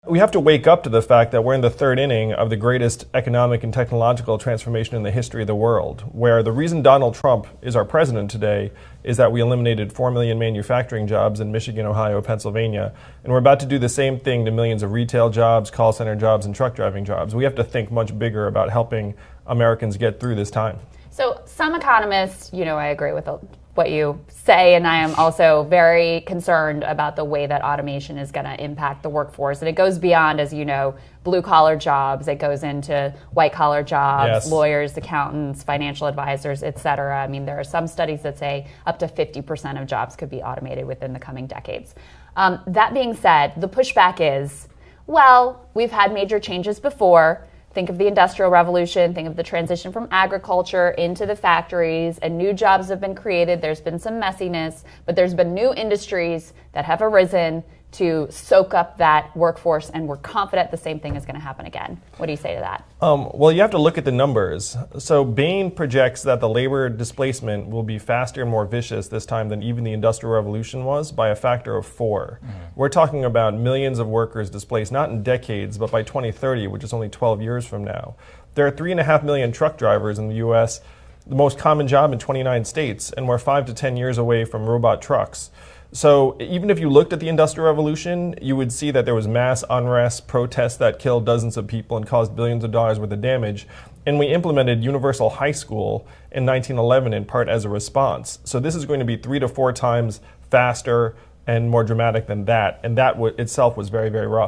We have to wake up to the fact that we're in the third inning of the greatest economic and technological transformation in the history of the world, where the reason Donald Trump is our president today is that we eliminated 4 million manufacturing jobs in Michigan, Ohio, Pennsylvania, and we're about to do the same thing to millions of retail jobs, call center jobs, and truck driving jobs. We have to think much bigger about helping Americans get through this time. So some economists, I agree with what you say, and I am also very concerned about the way that automation is going to impact the workforce. And it goes beyond, as you know, blue-collar jobs. It goes into white-collar jobs, yes. Lawyers, accountants, financial advisors, et cetera. I mean, there are some studies that say up to 50% of jobs could be automated within the coming decades. That being said, the pushback is, well, we've had major changes before. Think of the Industrial Revolution, think of the transition from agriculture into the factories, and new jobs have been created. There's been some messiness, but there's been new industries that have arisen to soak up that workforce, and we're confident the same thing is going to happen again. What do you say to that? Well, you have to look at the numbers. So BAIN projects that the labor displacement will be faster and more vicious this time than even the Industrial Revolution was by a factor of 4. We're talking about millions of workers displaced, not in decades, but by 2030, which is only 12 years from now. There are 3.5 million truck drivers in the U.S., the most common job in 29 states, and we're 5 to 10 years away from robot trucks. So even if you looked at the Industrial Revolution, you would see that there was mass unrest, protests that killed dozens of people and caused billions of dollars worth of damage. And we implemented universal high school in 1911 in part as a response. So this is going to be 3 to 4 times faster and more dramatic than that. And that itself was very, very rough.